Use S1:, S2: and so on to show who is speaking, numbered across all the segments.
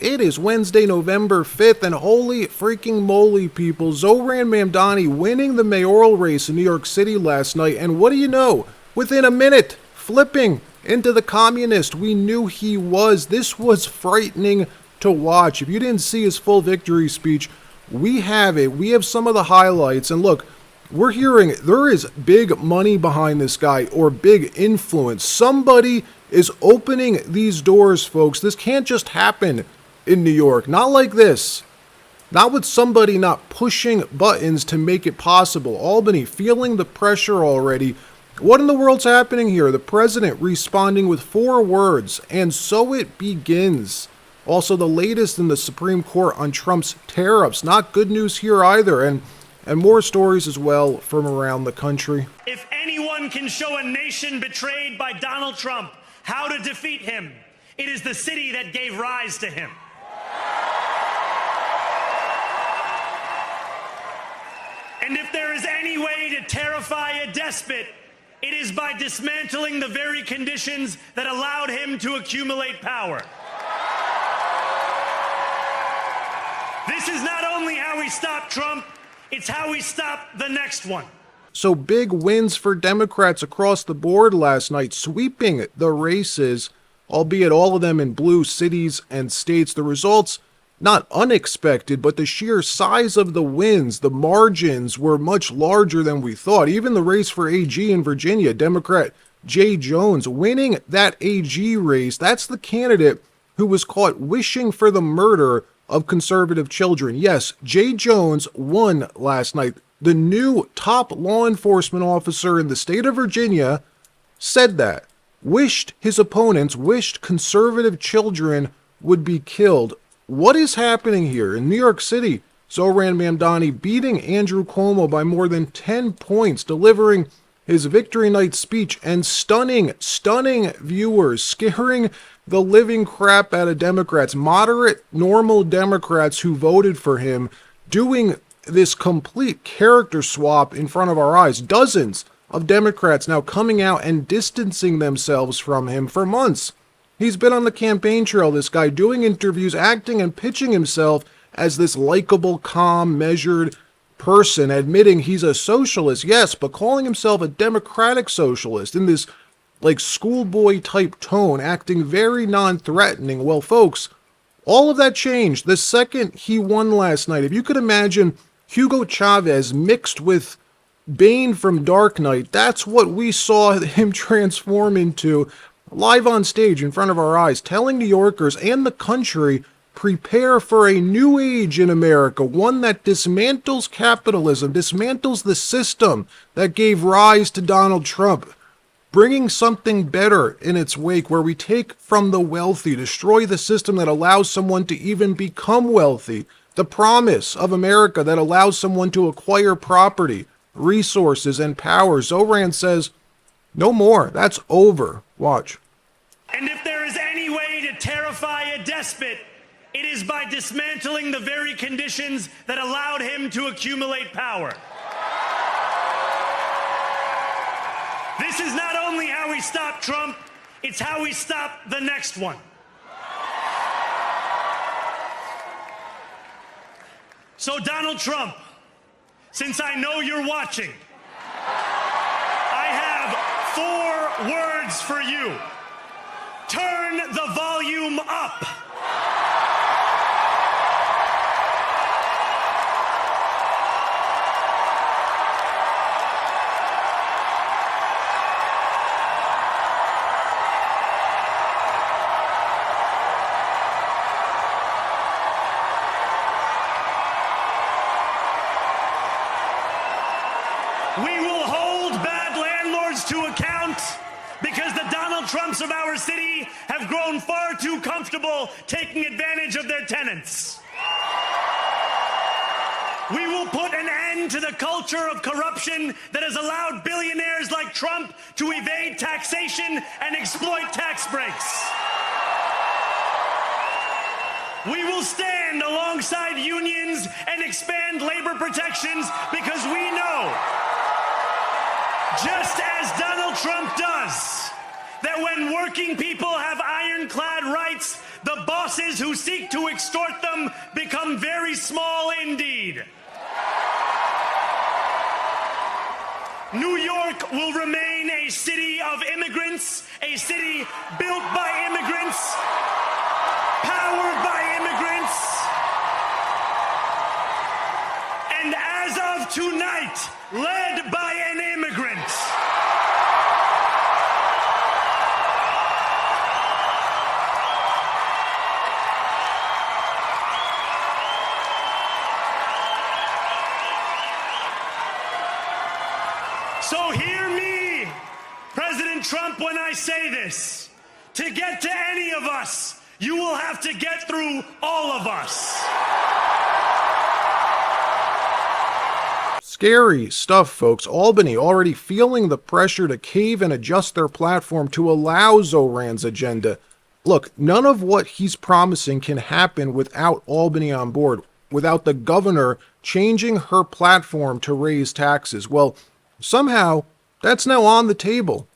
S1: It is Wednesday, November 5th, and holy freaking moly, people. Zohran Mamdani winning the mayoral race in New York City last night, and what do you know? Within a minute, flipping into the communist we knew he was. This was frightening to watch. If you didn't see his full victory speech, we have it. We have some of the highlights, and look, we're hearing there is big money behind this guy, or big influence. Somebody is opening these doors, folks. This can't just happen in New York. Not like this. Not with somebody not pushing buttons to make it possible. Albany feeling the pressure already. What in the world's happening here? The president responding with 4 words, and so it begins. Also, the latest in the Supreme Court on Trump's tariffs. Not good news here either, and more stories as well from around the country.
S2: If anyone can show a nation betrayed by Donald Trump how to defeat him, it is the city that gave rise to him. And if there is any way to terrify a despot, it is by dismantling the very conditions that allowed him to accumulate power. This is not only how we stop Trump, it's how we stop the next one.
S1: So big wins for Democrats across the board last night, sweeping the races, albeit all of them in blue cities and states. The results, not unexpected, but the sheer size of the wins, the margins were much larger than we thought. Even the race for AG in Virginia, Democrat Jay Jones winning that AG race. That's the candidate who was caught wishing for the murder of conservative children. Yes, Jay Jones won last night. The new top law enforcement officer in the state of Virginia said that. Wished his opponents, wished conservative children would be killed. What is happening here? In New York City, Zohran Mamdani beating Andrew Cuomo by more than 10 points, delivering his victory night speech and stunning viewers, scaring the living crap out of Democrats, moderate, normal Democrats who voted for him, doing this complete character swap in front of our eyes. Dozens of Democrats now coming out and distancing themselves from him for months. He's been on the campaign trail, this guy, doing interviews, acting and pitching himself as this likable, calm, measured person, admitting he's a socialist, yes, but calling himself a democratic socialist in this like schoolboy type tone, acting very non-threatening. Well, folks, all of that changed the second he won last night. If you could imagine Hugo Chavez mixed with Bane from Dark Knight, that's what we saw him transform into live on stage in front of our eyes, telling New Yorkers and the country, prepare for a new age in America, one that dismantles capitalism, dismantles the system that gave rise to Donald Trump, bringing something better in its wake, where we take from the wealthy, destroy the system that allows someone to even become wealthy, the promise of America that allows someone to acquire property, resources, and power. Zohran says, no more. That's over. Watch.
S2: And if there is any way to terrify a despot, it is by dismantling the very conditions that allowed him to accumulate power. This is not only how we stop Trump, it's how we stop the next one. So Donald Trump, since I know you're watching, I have 4 words for you. Turn the volume up. We will hold bad landlords to account, because the Donald Trumps of our city have grown far too comfortable taking advantage of their tenants. We will put an end to the culture of corruption that has allowed billionaires like Trump to evade taxation and exploit tax breaks. We will stand alongside unions and expand labor protections, because we know, just as Donald Trump does, that when working people have ironclad rights, the bosses who seek to extort them become very small indeed. New York will remain a city of immigrants, a city built by immigrants, powered by immigrants, and as of tonight, led by an immigrant. So hear me, President Trump, when I say this. To get to any of us, you will have to get through all of us.
S1: Scary stuff, folks. Albany already feeling the pressure to cave and adjust their platform to allow Zohran's agenda. Look, none of what he's promising can happen without Albany on board, without the governor changing her platform to raise taxes. Well, somehow, that's now on the table.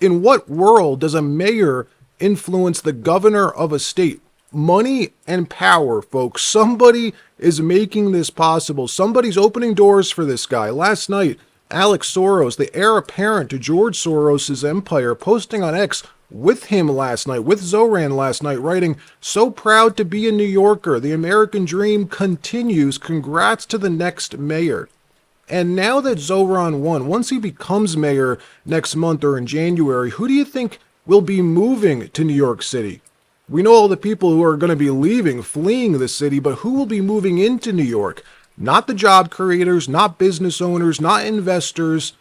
S1: In what world does a mayor influence the governor of a state? Money and power, folks. Somebody is making this possible. Somebody's opening doors for this guy. Last night, Alex Soros, the heir apparent to George Soros' empire, posting on X with him last night, with Zohran last night, writing, "So proud to be a New Yorker. The American dream continues. Congrats to the next mayor." And now that Zohran won, once he becomes mayor next month or in January, who do you think will be moving to New York City? We know all the people who are going to be leaving, fleeing the city, but who will be moving into New York? Not the job creators, not business owners, not investors.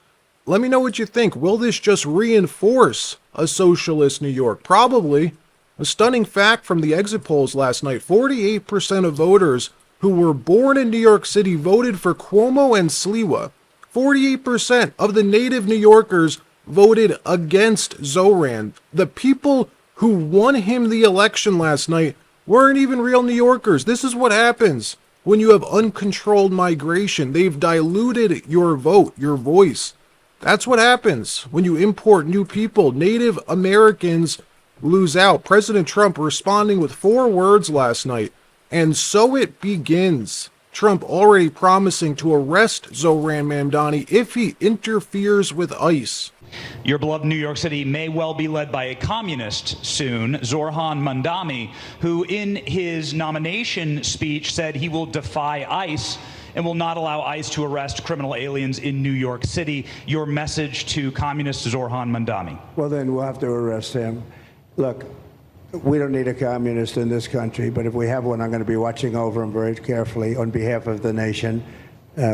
S1: Let me know what you think. Will this just reinforce a socialist New York? Probably. A stunning fact from the exit polls last night, 48% of voters who were born in New York City voted for Cuomo and Sliwa. 48% of the native New Yorkers voted against Zohran. The people who won him the election last night weren't even real New Yorkers. This is what happens when you have uncontrolled migration. They've diluted your vote, your voice. That's what happens when you import new people. Native Americans lose out. President Trump responding with 4 words last night. And so it begins. Trump already promising to arrest Zohran Mamdani if he interferes with ICE.
S3: Your beloved New York City may well be led by a communist soon, Zohran Mamdani, who in his nomination speech said he will defy ICE and will not allow ICE to arrest criminal aliens in New York City. Your message to communist Zohran Mamdani?
S4: Well, then we'll have to arrest him. Look, we don't need a communist in this country, but if we have one, I'm going to be watching over him very carefully on behalf of the nation.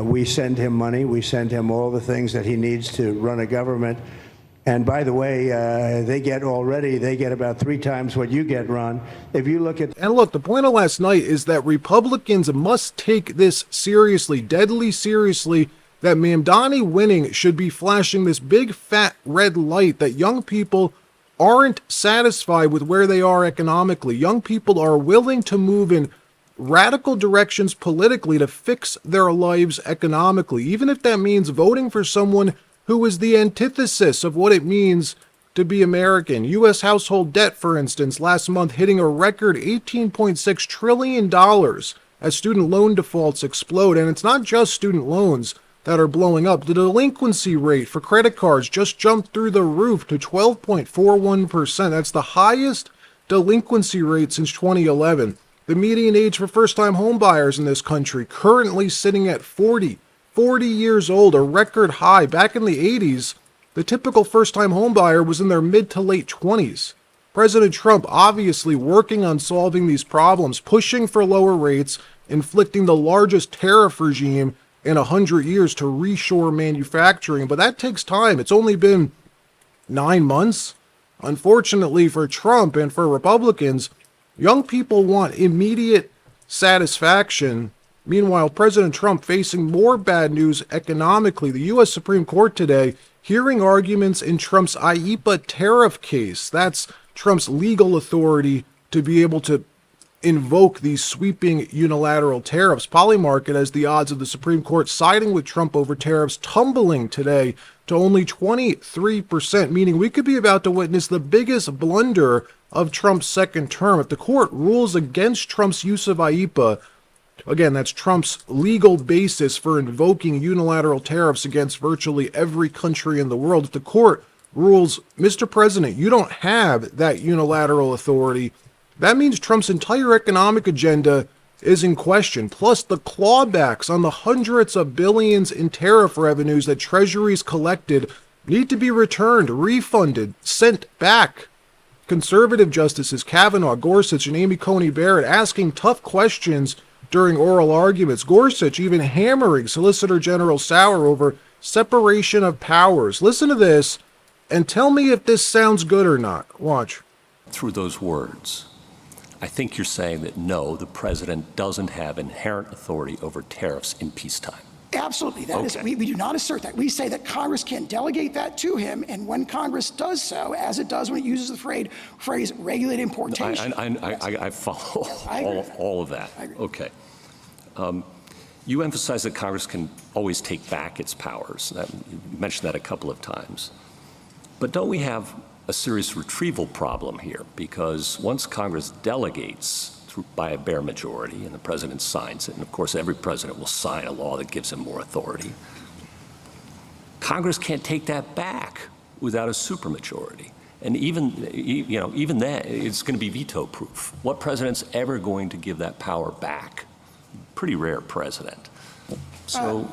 S4: We send him money. We send him all the things that he needs to run a government. And by the way, they get about 3 times what you get, Ron. If you look at...
S1: And look, the point of last night is that Republicans must take this seriously, deadly seriously, that Mamdani winning should be flashing this big fat red light that young people aren't satisfied with where they are economically. Young people are willing to move in radical directions politically to fix their lives economically, even if that means voting for someone who is the antithesis of what it means to be American. U.S. household debt, for instance, last month hitting a record $18.6 trillion as student loan defaults explode. And it's not just student loans that are blowing up. The delinquency rate for credit cards just jumped through the roof to 12.41%. That's the highest delinquency rate since 2011. The median age for first-time home buyers in this country currently sitting at 40 years old, a record high. Back in the 80s, the typical first-time home buyer was in their mid to late 20s. President Trump obviously working on solving these problems, pushing for lower rates, inflicting the largest tariff regime in 100 years to reshore manufacturing. But that takes time. It's only been 9 months. Unfortunately for Trump and for Republicans, young people want immediate satisfaction. Meanwhile, President Trump facing more bad news economically. The U.S. Supreme Court today hearing arguments in Trump's IEEPA tariff case. That's Trump's legal authority to be able to invoke these sweeping unilateral tariffs. Polymarket has the odds of the Supreme Court siding with Trump over tariffs tumbling today to only 23%, meaning we could be about to witness the biggest blunder of Trump's second term. If the court rules against Trump's use of IEEPA, again, that's Trump's legal basis for invoking unilateral tariffs against virtually every country in the world. If the court rules, Mr. President, you don't have that unilateral authority, that means Trump's entire economic agenda is in question. Plus, the clawbacks on the hundreds of billions in tariff revenues that treasuries collected need to be returned, refunded, sent back. Conservative justices Kavanaugh, Gorsuch, and Amy Coney Barrett asking tough questions during oral arguments. Gorsuch even hammering Solicitor General Sauer over separation of powers. Listen to this and tell me if this sounds good or not. Watch.
S5: Through those words, I think you're saying that no, the president doesn't have inherent authority over tariffs in peacetime.
S6: Absolutely. That is, we do not assert that. We say that Congress can delegate that to him, and when Congress does so, as it does when it uses the phrase regulate importation.
S5: I follow all of that.
S6: I agree.
S5: Okay. You emphasize that Congress can always take back its powers. You mentioned that a couple of times. But don't we have a serious retrieval problem here? Because once Congress delegates by a bare majority and the president signs it, and of course every president will sign a law that gives him more authority, Congress can't take that back without a supermajority. And even that, it's going to be veto proof. What president's ever going to give that power back? Pretty rare president. So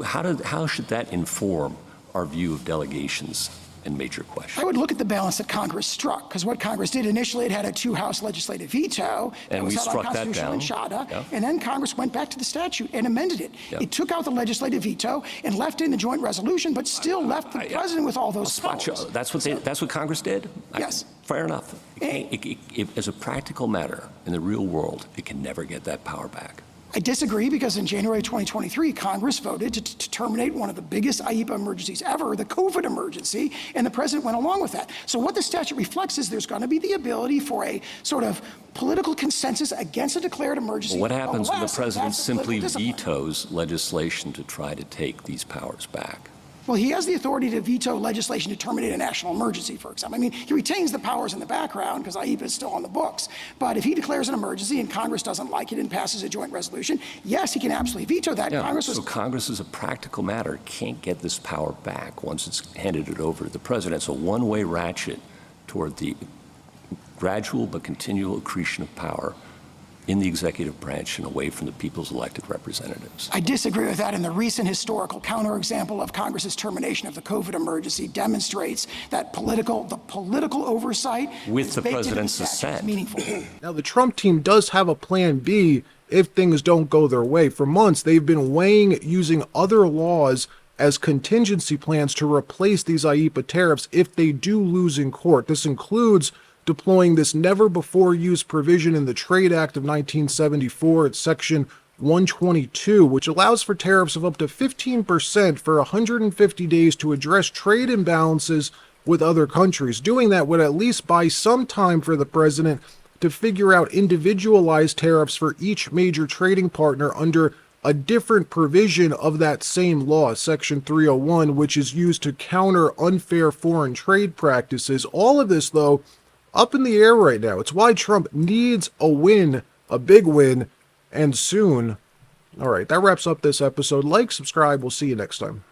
S5: how should that inform our view of delegations and major questions?
S6: I would look at the balance that Congress struck, because what Congress did initially, it had a two-house legislative veto that
S5: And
S6: was
S5: we
S6: held
S5: struck that
S6: unconstitutional in
S5: down.
S6: Shada,
S5: Yeah.
S6: and then Congress went back to the statute and amended it.
S5: Yeah.
S6: It took out the legislative veto and left in the joint resolution, but still left the president with all those powers.
S5: That's what Congress did?
S6: Yes.
S5: Fair enough. As a practical matter, in the real world, it can never get that power back.
S6: I disagree, because in January 2023, Congress voted to terminate one of the biggest IEEPA emergencies ever, the COVID emergency, and the president went along with that. So what the statute reflects is there's going to be the ability for a sort of political consensus against a declared emergency.
S5: Well, what happens when the
S6: unless
S5: president
S6: that's the
S5: simply
S6: political discipline.
S5: vetoes legislation to try to take these powers back?
S6: Well, he has the authority to veto legislation to terminate a national emergency, for example. I mean, he retains the powers in the background because IEEPA is still on the books. But if he declares an emergency and Congress doesn't like it and passes a joint resolution, yes, he can absolutely veto that.
S5: Yeah,
S6: Congress
S5: Congress, as a practical matter, can't get this power back once it's handed it over to the president. It's a one-way ratchet toward the gradual but continual accretion of power in the executive branch and away from the people's elected representatives.
S6: I disagree with that, and the recent historical counterexample of Congress's termination of the COVID emergency demonstrates that the political oversight
S5: With
S6: is
S5: the
S6: baked into
S5: president's
S6: statute. It's
S5: assent.
S6: meaningful.
S1: Now, the Trump team does have a plan B if things don't go their way. For months, they've been weighing using other laws as contingency plans to replace these IEEPA tariffs if they do lose in court. This includes deploying this never-before-used provision in the Trade Act of 1974. It's Section 122, which allows for tariffs of up to 15% for 150 days to address trade imbalances with other countries. Doing that would at least buy some time for the president to figure out individualized tariffs for each major trading partner under a different provision of that same law, Section 301, which is used to counter unfair foreign trade practices. All of this, though, up in the air right now. It's why Trump needs a win, a big win, and soon. All right, that wraps up this episode. Like, subscribe. We'll see you next time.